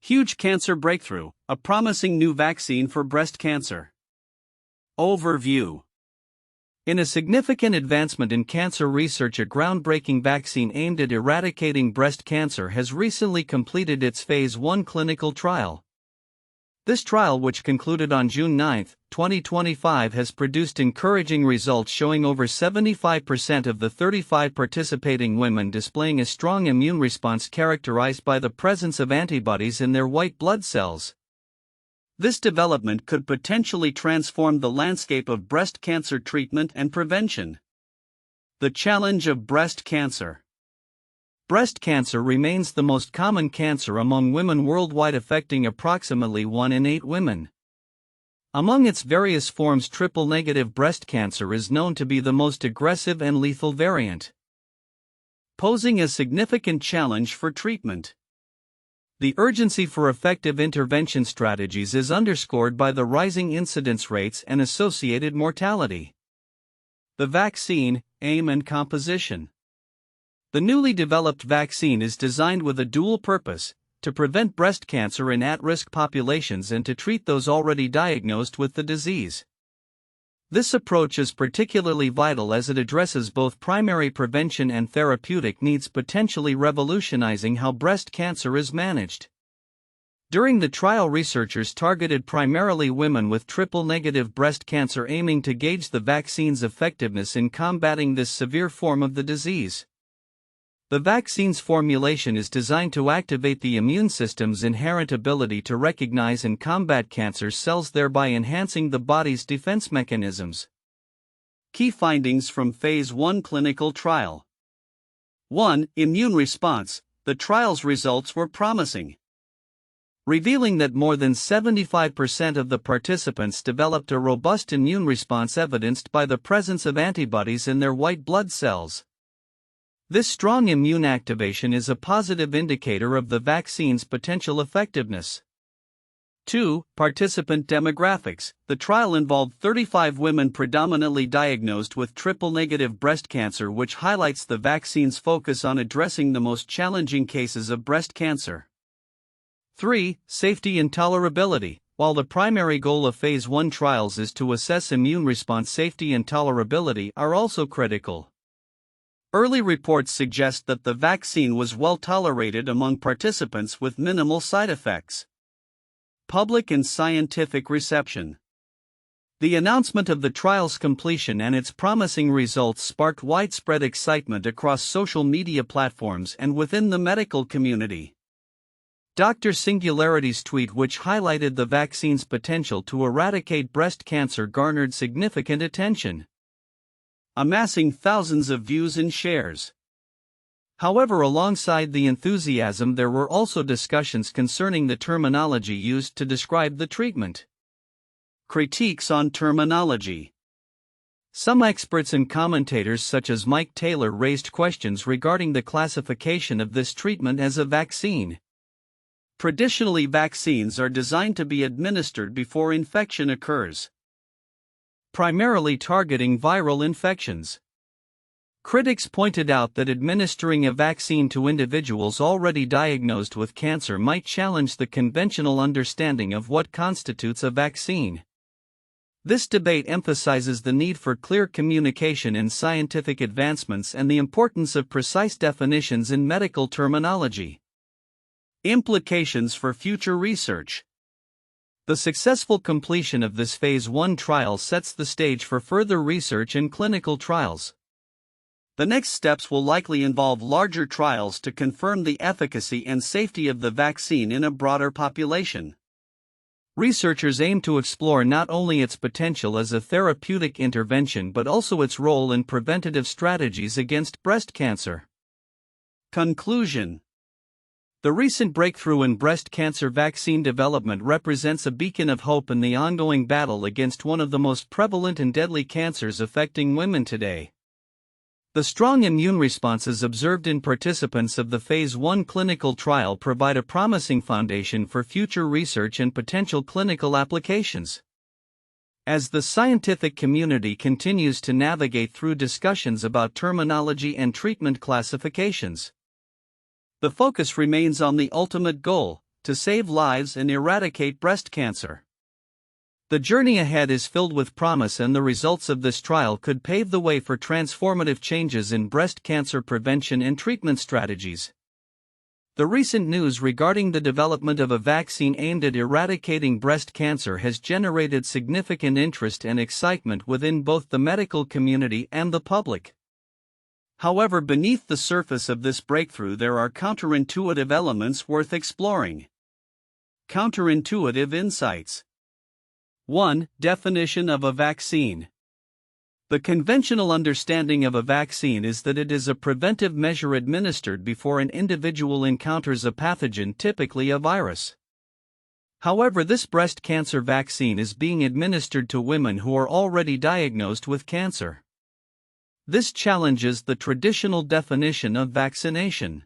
Huge cancer breakthrough, a promising new vaccine for breast cancer. Overview. In a significant advancement in cancer research, a groundbreaking vaccine aimed at eradicating breast cancer has recently completed its Phase 1 clinical trial. This trial, which concluded on June 9, 2025, has produced encouraging results showing over 75% of the 35 participating women displaying a strong immune response characterized by the presence of antibodies in their white blood cells. This development could potentially transform the landscape of breast cancer treatment and prevention. The challenge of breast cancer. Breast cancer remains the most common cancer among women worldwide, affecting approximately 1 in 8 women. Among its various forms, triple-negative breast cancer is known to be the most aggressive and lethal variant, posing a significant challenge for treatment. The urgency for effective intervention strategies is underscored by the rising incidence rates and associated mortality. The vaccine, aim and composition. The newly developed vaccine is designed with a dual purpose: to prevent breast cancer in at-risk populations and to treat those already diagnosed with the disease. This approach is particularly vital as it addresses both primary prevention and therapeutic needs, potentially revolutionizing how breast cancer is managed. During the trial, researchers targeted primarily women with triple-negative breast cancer, aiming to gauge the vaccine's effectiveness in combating this severe form of the disease. The vaccine's formulation is designed to activate the immune system's inherent ability to recognize and combat cancer cells, thereby enhancing the body's defense mechanisms. Key findings from Phase 1 clinical trial. 1. Immune response. The trial's results were promising, revealing that more than 75% of the participants developed a robust immune response, evidenced by the presence of antibodies in their white blood cells. This strong immune activation is a positive indicator of the vaccine's potential effectiveness. 2. Participant demographics. The trial involved 35 women predominantly diagnosed with triple-negative breast cancer, which highlights the vaccine's focus on addressing the most challenging cases of breast cancer. 3. Safety and tolerability. While the primary goal of Phase 1 trials is to assess immune response, safety and tolerability are also critical. Early reports suggest that the vaccine was well tolerated among participants with minimal side effects. Public and scientific reception. The announcement of the trial's completion and its promising results sparked widespread excitement across social media platforms and within the medical community. Dr. Singularity's tweet, which highlighted the vaccine's potential to eradicate breast cancer, garnered significant attention, amassing thousands of views and shares. However, alongside the enthusiasm, there were also discussions concerning the terminology used to describe the treatment. Critiques on terminology. Some experts and commentators, such as Mike Taylor, raised questions regarding the classification of this treatment as a vaccine. Traditionally, vaccines are designed to be administered before infection occurs, primarily targeting viral infections. Critics pointed out that administering a vaccine to individuals already diagnosed with cancer might challenge the conventional understanding of what constitutes a vaccine. This debate emphasizes the need for clear communication in scientific advancements and the importance of precise definitions in medical terminology. Implications for future research. The successful completion of this Phase 1 trial sets the stage for further research and clinical trials. The next steps will likely involve larger trials to confirm the efficacy and safety of the vaccine in a broader population. Researchers aim to explore not only its potential as a therapeutic intervention but also its role in preventative strategies against breast cancer. Conclusion. The recent breakthrough in breast cancer vaccine development represents a beacon of hope in the ongoing battle against one of the most prevalent and deadly cancers affecting women today. The strong immune responses observed in participants of the Phase 1 clinical trial provide a promising foundation for future research and potential clinical applications. As the scientific community continues to navigate through discussions about terminology and treatment classifications, the focus remains on the ultimate goal: to save lives and eradicate breast cancer. The journey ahead is filled with promise, and the results of this trial could pave the way for transformative changes in breast cancer prevention and treatment strategies. The recent news regarding the development of a vaccine aimed at eradicating breast cancer has generated significant interest and excitement within both the medical community and the public. However, beneath the surface of this breakthrough, there are counterintuitive elements worth exploring. Counterintuitive insights. 1. Definition of a vaccine. The conventional understanding of a vaccine is that it is a preventive measure administered before an individual encounters a pathogen, typically a virus. However, this breast cancer vaccine is being administered to women who are already diagnosed with cancer. This challenges the traditional definition of vaccination,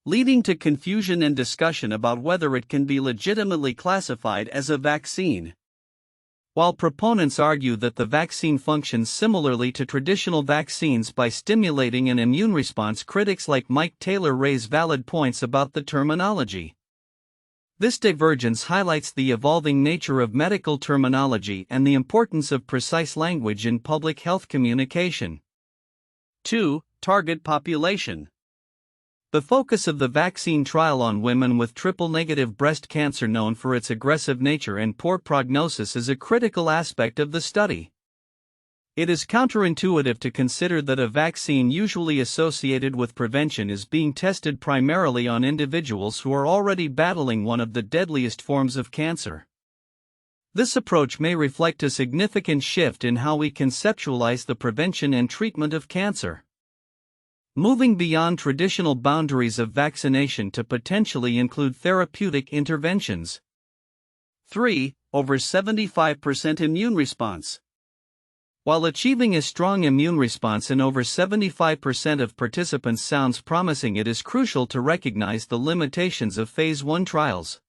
leading to confusion and discussion about whether it can be legitimately classified as a vaccine. While proponents argue that the vaccine functions similarly to traditional vaccines by stimulating an immune response, critics like Mike Taylor raise valid points about the terminology. This divergence highlights the evolving nature of medical terminology and the importance of precise language in public health communication. 2. Target population. The focus of the vaccine trial on women with triple-negative breast cancer, known for its aggressive nature and poor prognosis, is a critical aspect of the study. It is counterintuitive to consider that a vaccine usually associated with prevention is being tested primarily on individuals who are already battling one of the deadliest forms of cancer. This approach may reflect a significant shift in how we conceptualize the prevention and treatment of cancer, moving beyond traditional boundaries of vaccination to potentially include therapeutic interventions. 3. Over 75% immune response. While achieving a strong immune response in over 75% of participants sounds promising, it is crucial to recognize the limitations of Phase 1 trials.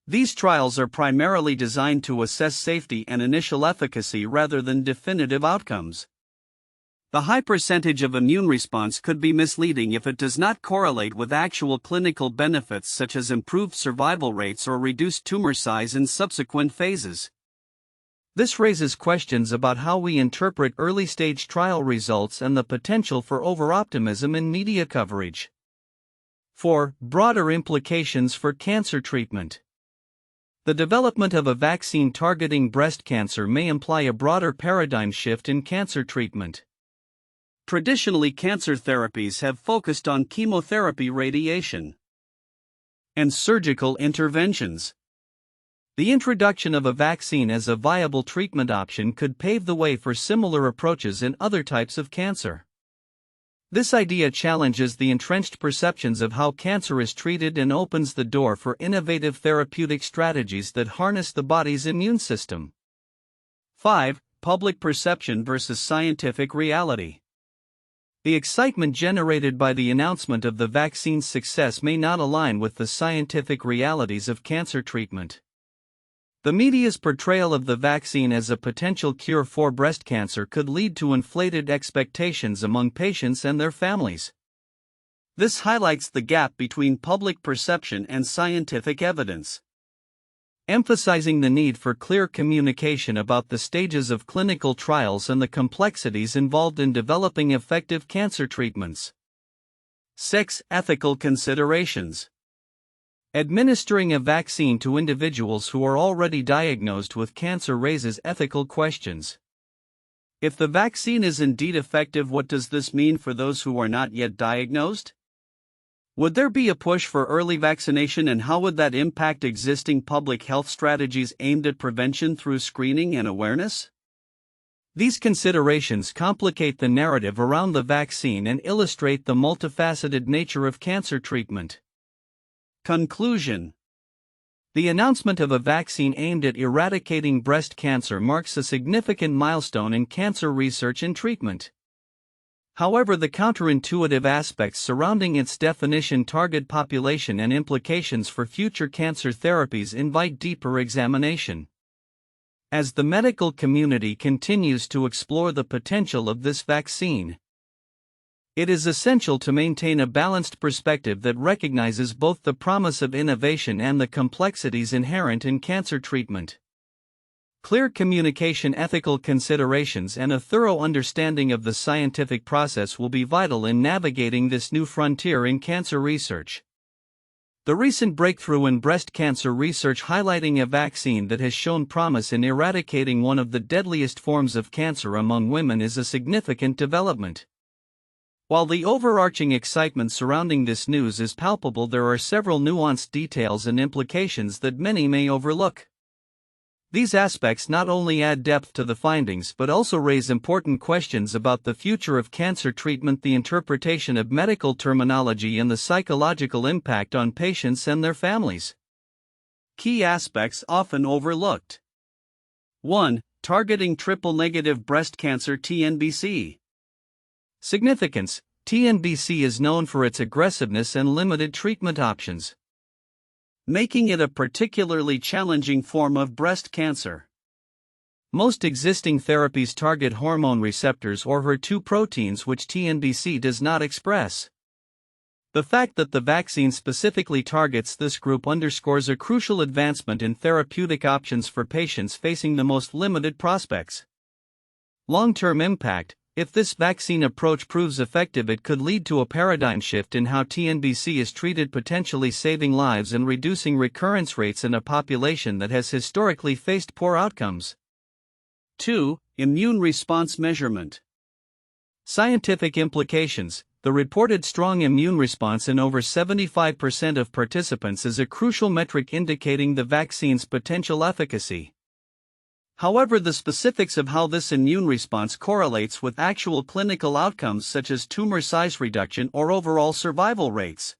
These trials are primarily designed to assess safety and initial efficacy rather than definitive outcomes. The high percentage of immune response could be misleading if it does not correlate with actual clinical benefits such as improved survival rates or reduced tumor size in subsequent phases. This raises questions about how we interpret early-stage trial results and the potential for over-optimism in media coverage. 4. Broader implications for cancer treatment. The development of a vaccine targeting breast cancer may imply a broader paradigm shift in cancer treatment. Traditionally, cancer therapies have focused on chemotherapy, radiation, and surgical interventions. The introduction of a vaccine as a viable treatment option could pave the way for similar approaches in other types of cancer. This idea challenges the entrenched perceptions of how cancer is treated and opens the door for innovative therapeutic strategies that harness the body's immune system. 5. Public perception versus scientific reality. The excitement generated by the announcement of the vaccine's success may not align with the scientific realities of cancer treatment. The media's portrayal of the vaccine as a potential cure for breast cancer could lead to inflated expectations among patients and their families. This highlights the gap between public perception and scientific evidence, emphasizing the need for clear communication about the stages of clinical trials and the complexities involved in developing effective cancer treatments. 6. Ethical considerations. Administering a vaccine to individuals who are already diagnosed with cancer raises ethical questions. If the vaccine is indeed effective, what does this mean for those who are not yet diagnosed? Would there be a push for early vaccination, and how would that impact existing public health strategies aimed at prevention through screening and awareness? These considerations complicate the narrative around the vaccine and illustrate the multifaceted nature of cancer treatment. Conclusion. The announcement of a vaccine aimed at eradicating breast cancer marks a significant milestone in cancer research and treatment. However, the counterintuitive aspects surrounding its definition, target population, and implications for future cancer therapies invite deeper examination. As the medical community continues to explore the potential of this vaccine, It is essential to maintain a balanced perspective that recognizes both the promise of innovation and the complexities inherent in cancer treatment. Clear communication, ethical considerations, and a thorough understanding of the scientific process will be vital in navigating this new frontier in cancer research. The recent breakthrough in breast cancer research, highlighting a vaccine that has shown promise in eradicating one of the deadliest forms of cancer among women, is a significant development. While the overarching excitement surrounding this news is palpable, there are several nuanced details and implications that many may overlook. These aspects not only add depth to the findings but also raise important questions about the future of cancer treatment, the interpretation of medical terminology, and the psychological impact on patients and their families. Key aspects often overlooked. 1. Targeting triple-negative breast cancer (TNBC). Significance: TNBC is known for its aggressiveness and limited treatment options, making it a particularly challenging form of breast cancer. Most existing therapies target hormone receptors or HER2 proteins, which TNBC does not express. The fact that the vaccine specifically targets this group underscores a crucial advancement in therapeutic options for patients facing the most limited prospects. Long-term impact: if this vaccine approach proves effective, it could lead to a paradigm shift in how TNBC is treated, potentially saving lives and reducing recurrence rates in a population that has historically faced poor outcomes. 2. Immune response measurement. Scientific implications: the reported strong immune response in over 75% of participants is a crucial metric indicating the vaccine's potential efficacy. However, the specifics of how this immune response correlates with actual clinical outcomes such as tumor size reduction or overall survival rates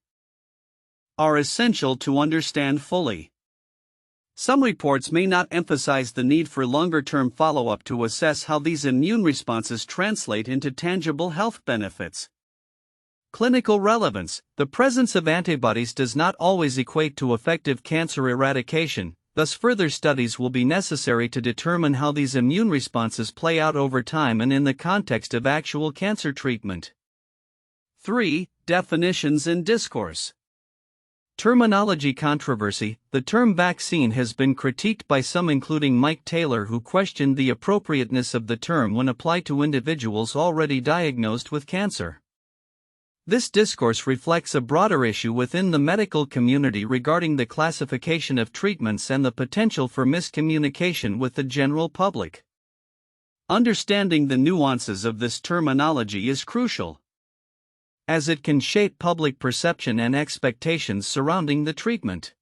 are essential to understand fully. Some reports may not emphasize the need for longer-term follow-up to assess how these immune responses translate into tangible health benefits. Clinical relevance: the presence of antibodies does not always equate to effective cancer eradication. Thus, further studies will be necessary to determine how these immune responses play out over time and in the context of actual cancer treatment. 3. Definitions and discourse. Terminology controversy: the term vaccine has been critiqued by some, including Mike Taylor, who questioned the appropriateness of the term when applied to individuals already diagnosed with cancer. This discourse reflects a broader issue within the medical community regarding the classification of treatments and the potential for miscommunication with the general public. Understanding the nuances of this terminology is crucial, as it can shape public perception and expectations surrounding the treatment.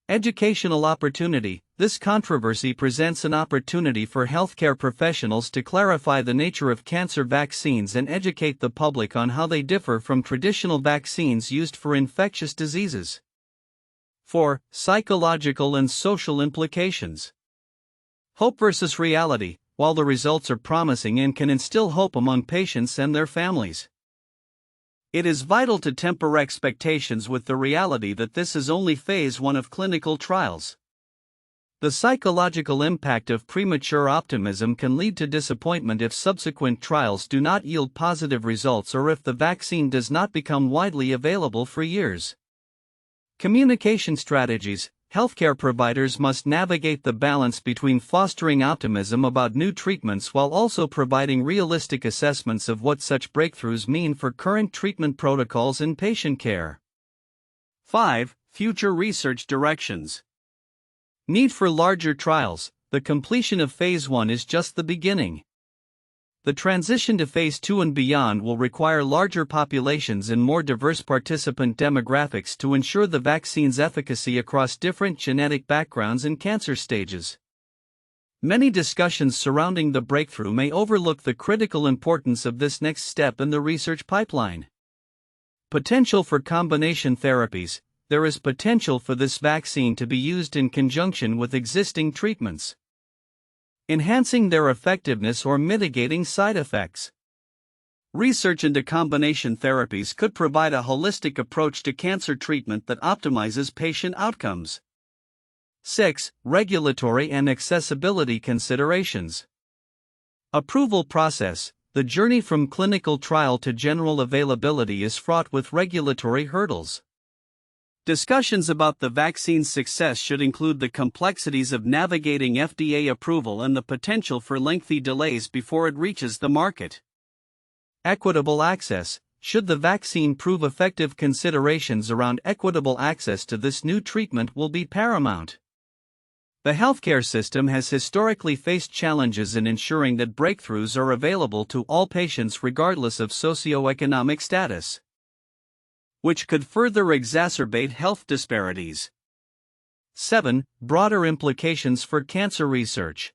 Educational opportunity: this controversy presents an opportunity for healthcare professionals to clarify the nature of cancer vaccines and educate the public on how they differ from traditional vaccines used for infectious diseases. 4. Psychological and social implications. Hope versus reality: while the results are promising and can instill hope among patients and their families, it is vital to temper expectations with the reality that this is only phase 1 of clinical trials. The psychological impact of premature optimism can lead to disappointment if subsequent trials do not yield positive results or if the vaccine does not become widely available for years. Communication strategies: healthcare providers must navigate the balance between fostering optimism about new treatments while also providing realistic assessments of what such breakthroughs mean for current treatment protocols and patient care. 5. Future research directions. Need for larger trials: the completion of Phase 1 is just the beginning. The transition to Phase 2 and beyond will require larger populations and more diverse participant demographics to ensure the vaccine's efficacy across different genetic backgrounds and cancer stages. Many discussions surrounding the breakthrough may overlook the critical importance of this next step in the research pipeline. Potential for combination therapies: there is potential for this vaccine to be used in conjunction with existing treatments, enhancing their effectiveness or mitigating side effects. Research into combination therapies could provide a holistic approach to cancer treatment that optimizes patient outcomes. 6. Regulatory and accessibility considerations. Approval process: the journey from clinical trial to general availability is fraught with regulatory hurdles. Discussions about the vaccine's success should include the complexities of navigating FDA approval and the potential for lengthy delays before it reaches the market. Equitable access. Should the vaccine prove effective, considerations around equitable access to this new treatment will be paramount. The healthcare system has historically faced challenges in ensuring that breakthroughs are available to all patients regardless of socioeconomic status, which could further exacerbate health disparities. 7. Broader implications for cancer research.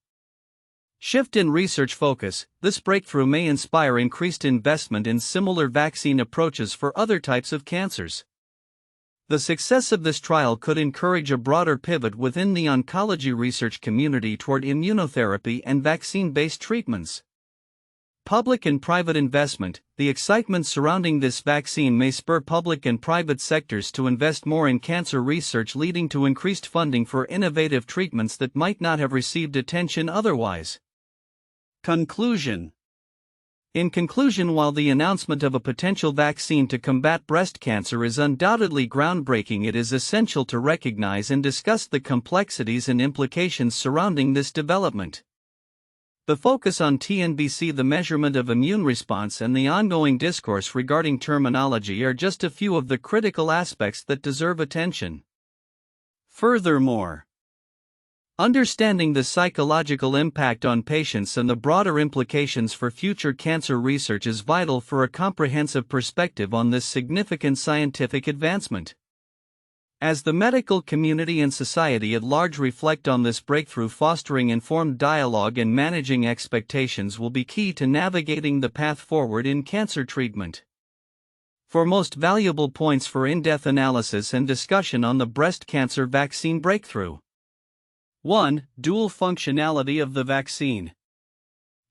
Shift in research focus. This breakthrough may inspire increased investment in similar vaccine approaches for other types of cancers. The success of this trial could encourage a broader pivot within the oncology research community toward immunotherapy and vaccine-based treatments. Public and private investment. The excitement surrounding this vaccine may spur public and private sectors to invest more in cancer research, leading to increased funding for innovative treatments that might not have received attention otherwise. Conclusion. In conclusion, while the announcement of a potential vaccine to combat breast cancer is undoubtedly groundbreaking, it is essential to recognize and discuss the complexities and implications surrounding this development. The focus on TNBC, the measurement of immune response, and the ongoing discourse regarding terminology are just a few of the critical aspects that deserve attention. Furthermore, understanding the psychological impact on patients and the broader implications for future cancer research is vital for a comprehensive perspective on this significant scientific advancement. As the medical community and society at large reflect on this breakthrough, fostering informed dialogue and managing expectations will be key to navigating the path forward in cancer treatment. For most valuable points for in-depth analysis and discussion on the breast cancer vaccine breakthrough. 1. Dual functionality of the vaccine.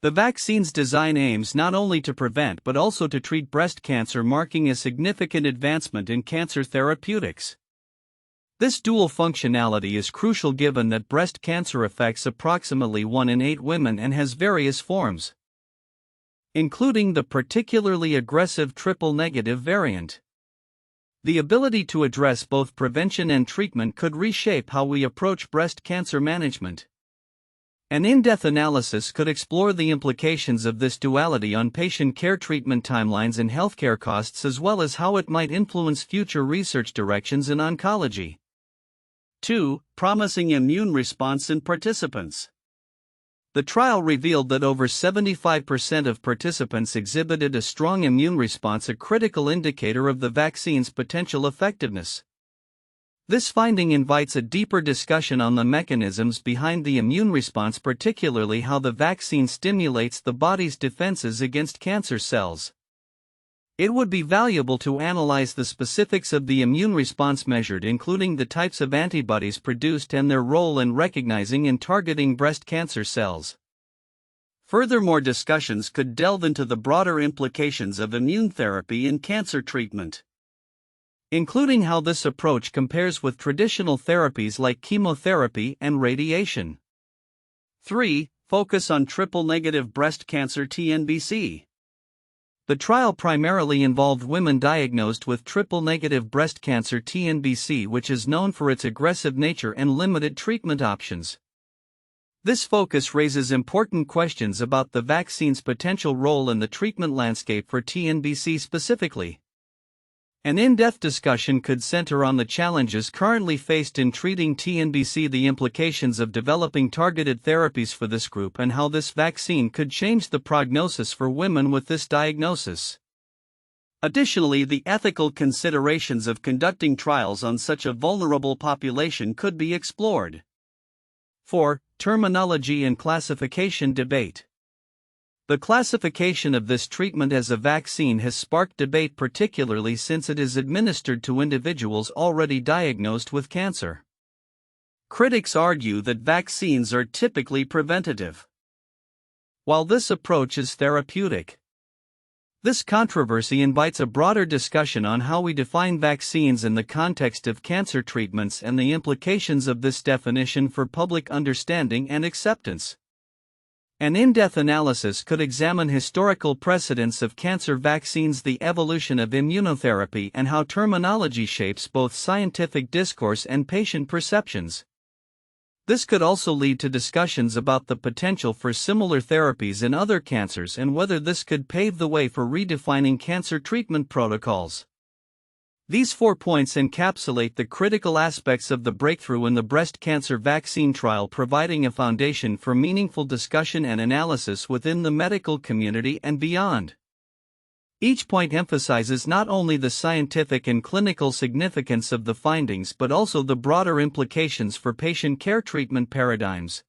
The vaccine's design aims not only to prevent but also to treat breast cancer, marking a significant advancement in cancer therapeutics. This dual functionality is crucial given that breast cancer affects approximately 1 in 8 women and has various forms, including the particularly aggressive triple-negative variant. The ability to address both prevention and treatment could reshape how we approach breast cancer management. An in-depth analysis could explore the implications of this duality on patient care, treatment timelines, and healthcare costs, as well as how it might influence future research directions in oncology. 2. Promising immune response in participants. The trial revealed that over 75% of participants exhibited a strong immune response, a critical indicator of the vaccine's potential effectiveness. This finding invites a deeper discussion on the mechanisms behind the immune response, particularly how the vaccine stimulates the body's defenses against cancer cells. It would be valuable to analyze the specifics of the immune response measured, including the types of antibodies produced and their role in recognizing and targeting breast cancer cells. Furthermore, discussions could delve into the broader implications of immune therapy in cancer treatment, including how this approach compares with traditional therapies like chemotherapy and radiation. 3. Focus on triple-negative breast cancer (TNBC). The trial primarily involved women diagnosed with triple-negative breast cancer (TNBC), which is known for its aggressive nature and limited treatment options. This focus raises important questions about the vaccine's potential role in the treatment landscape for TNBC specifically. An in-depth discussion could center on the challenges currently faced in treating TNBC, the implications of developing targeted therapies for this group, and how this vaccine could change the prognosis for women with this diagnosis. Additionally, the ethical considerations of conducting trials on such a vulnerable population could be explored. 4. Terminology and classification debate. The classification of this treatment as a vaccine has sparked debate, particularly since it is administered to individuals already diagnosed with cancer. Critics argue that vaccines are typically preventative, while this approach is therapeutic. This controversy invites a broader discussion on how we define vaccines in the context of cancer treatments and the implications of this definition for public understanding and acceptance. An in-depth analysis could examine historical precedents of cancer vaccines, the evolution of immunotherapy, and how terminology shapes both scientific discourse and patient perceptions. This could also lead to discussions about the potential for similar therapies in other cancers and whether this could pave the way for redefining cancer treatment protocols. These 4 points encapsulate the critical aspects of the breakthrough in the breast cancer vaccine trial, providing a foundation for meaningful discussion and analysis within the medical community and beyond. Each point emphasizes not only the scientific and clinical significance of the findings but also the broader implications for patient care, treatment paradigms,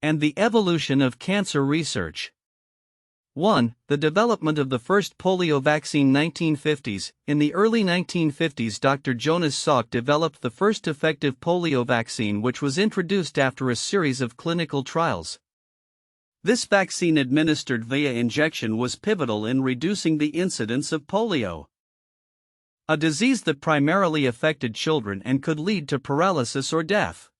and the evolution of cancer research. 1. The development of the first polio vaccine. 1950s. In the early 1950s, Dr. Jonas Salk developed the first effective polio vaccine, which was introduced after a series of clinical trials. This vaccine, administered via injection, was pivotal in reducing the incidence of polio, a disease that primarily affected children and could lead to paralysis or death.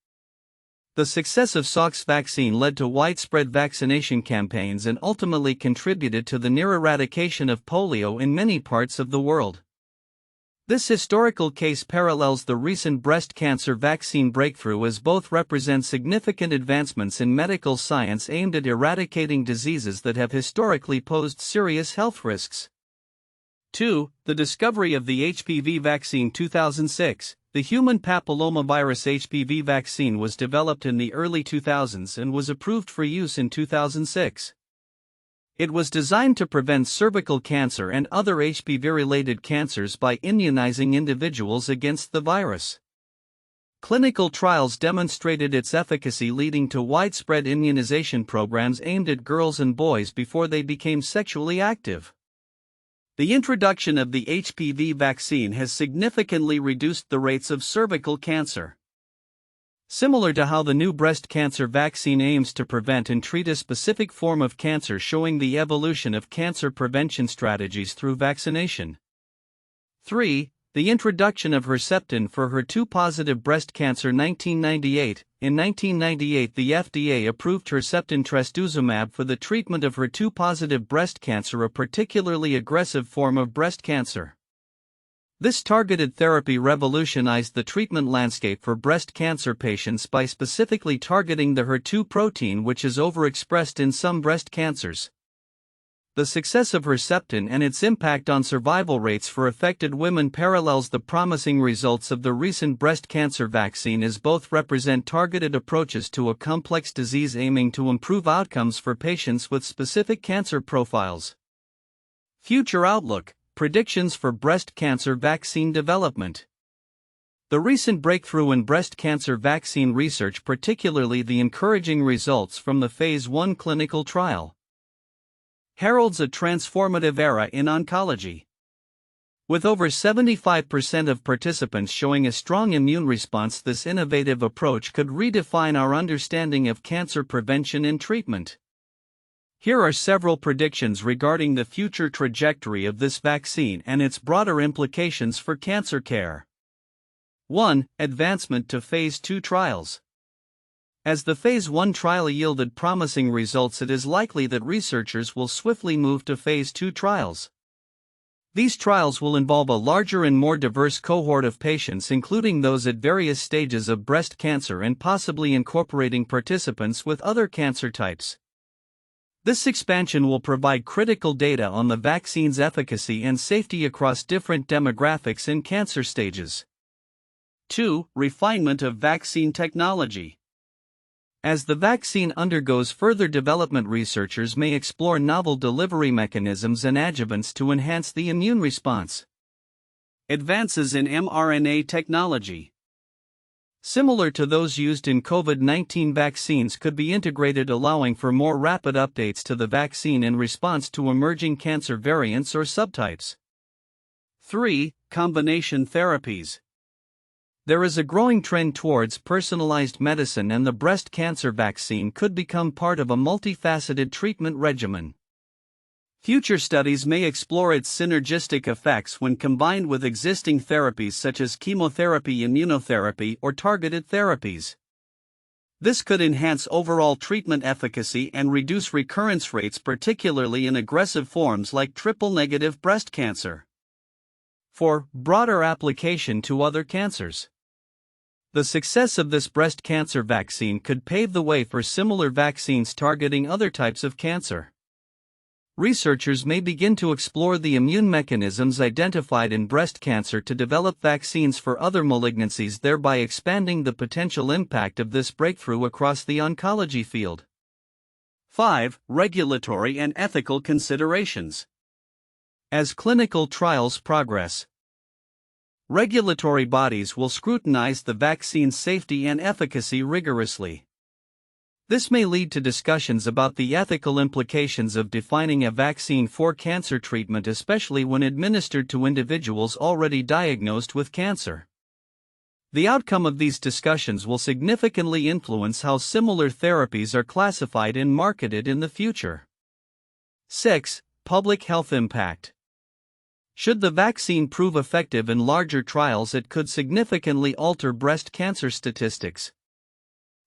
The success of Salk's vaccine led to widespread vaccination campaigns and ultimately contributed to the near eradication of polio in many parts of the world. This historical case parallels the recent breast cancer vaccine breakthrough, as both represent significant advancements in medical science aimed at eradicating diseases that have historically posed serious health risks. 2. The discovery of the HPV vaccine. 2006. The human papillomavirus HPV vaccine was developed in the early 2000s and was approved for use in 2006. It was designed to prevent cervical cancer and other HPV-related cancers by immunizing individuals against the virus. Clinical trials demonstrated its efficacy, leading to widespread immunization programs aimed at girls and boys before they became sexually active. The introduction of the HPV vaccine has significantly reduced the rates of cervical cancer. Similar to how the new breast cancer vaccine aims to prevent and treat a specific form of cancer, showing the evolution of cancer prevention strategies through vaccination. 3. The introduction of Herceptin for HER2-positive breast cancer. 1998. In 1998, the FDA approved Herceptin trastuzumab for the treatment of HER2-positive breast cancer, a particularly aggressive form of breast cancer. This targeted therapy revolutionized the treatment landscape for breast cancer patients by specifically targeting the HER2 protein, which is overexpressed in some breast cancers. The success of Herceptin and its impact on survival rates for affected women parallels the promising results of the recent breast cancer vaccine, as both represent targeted approaches to a complex disease aiming to improve outcomes for patients with specific cancer profiles. Future outlook. Predictions for breast cancer vaccine development. The recent breakthrough in breast cancer vaccine research, particularly the encouraging results from the Phase 1 clinical trial, heralds a transformative era in oncology. With over 75% of participants showing a strong immune response, this innovative approach could redefine our understanding of cancer prevention and treatment. Here are several predictions regarding the future trajectory of this vaccine and its broader implications for cancer care. 1. Advancement to Phase 2 trials. As the Phase 1 trial yielded promising results, it is likely that researchers will swiftly move to Phase 2 trials. These trials will involve a larger and more diverse cohort of patients, including those at various stages of breast cancer and possibly incorporating participants with other cancer types. This expansion will provide critical data on the vaccine's efficacy and safety across different demographics and cancer stages. 2. Refinement of vaccine technology. As the vaccine undergoes further development, researchers may explore novel delivery mechanisms and adjuvants to enhance the immune response. Advances in mRNA technology, similar to those used in COVID-19 vaccines, could be integrated, allowing for more rapid updates to the vaccine in response to emerging cancer variants or subtypes. 3. Combination therapies. There is a growing trend towards personalized medicine, and the breast cancer vaccine could become part of a multifaceted treatment regimen. Future studies may explore its synergistic effects when combined with existing therapies such as chemotherapy, immunotherapy, or targeted therapies. This could enhance overall treatment efficacy and reduce recurrence rates, particularly in aggressive forms like triple-negative breast cancer. 4. Broader application to other cancers. The success of this breast cancer vaccine could pave the way for similar vaccines targeting other types of cancer. Researchers may begin to explore the immune mechanisms identified in breast cancer to develop vaccines for other malignancies, thereby expanding the potential impact of this breakthrough across the oncology field. 5. Regulatory and ethical considerations. As clinical trials progress, regulatory bodies will scrutinize the vaccine's safety and efficacy rigorously. This may lead to discussions about the ethical implications of defining a vaccine for cancer treatment, especially when administered to individuals already diagnosed with cancer. The outcome of these discussions will significantly influence how similar therapies are classified and marketed in the future. 6. Public health impact. Should the vaccine prove effective in larger trials, it could significantly alter breast cancer statistics.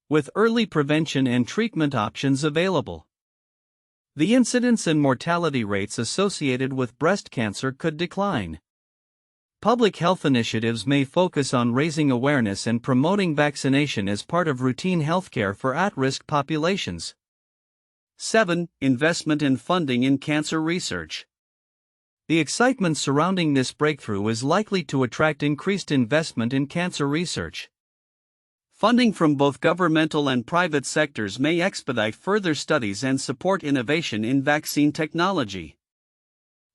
With early prevention and treatment options available, the incidence and mortality rates associated with breast cancer could decline. Public health initiatives may focus on raising awareness and promoting vaccination as part of routine healthcare for at-risk populations. 7. Investment and funding in cancer research. The excitement surrounding this breakthrough is likely to attract increased investment in cancer research. Funding from both governmental and private sectors may expedite further studies and support innovation in vaccine technology.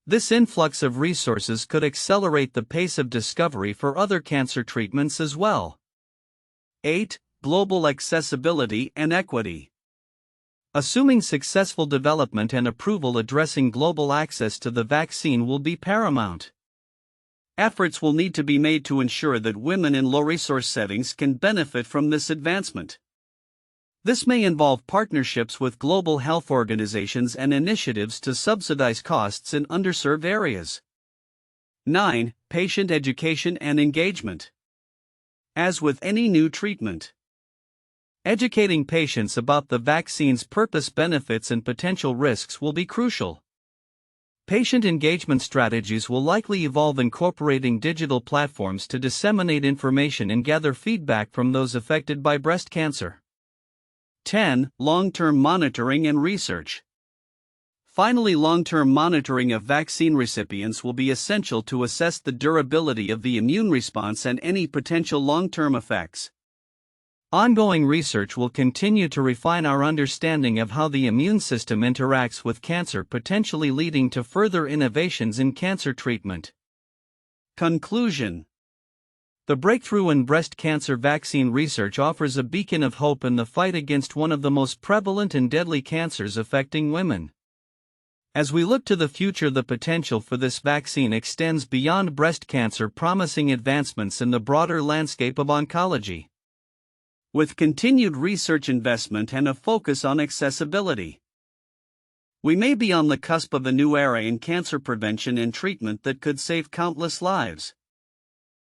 This influx of resources could accelerate the pace of discovery for other cancer treatments as well. 8. Global accessibility and equity. Assuming successful development and approval, addressing global access to the vaccine will be paramount. Efforts will need to be made to ensure that women in low-resource settings can benefit from this advancement. This may involve partnerships with global health organizations and initiatives to subsidize costs in underserved areas. 9. Patient education and engagement. As with any new treatment, educating patients about the vaccine's purpose, benefits, and potential risks will be crucial. Patient engagement strategies will likely evolve, incorporating digital platforms to disseminate information and gather feedback from those affected by breast cancer. 10. Long-term monitoring and research. Finally, long-term monitoring of vaccine recipients will be essential to assess the durability of the immune response and any potential long-term effects. Ongoing research will continue to refine our understanding of how the immune system interacts with cancer, potentially leading to further innovations in cancer treatment. Conclusion. The breakthrough in breast cancer vaccine research offers a beacon of hope in the fight against one of the most prevalent and deadly cancers affecting women. As we look to the future, the potential for this vaccine extends beyond breast cancer, promising advancements in the broader landscape of oncology. With continued research investment and a focus on accessibility, we may be on the cusp of a new era in cancer prevention and treatment that could save countless lives.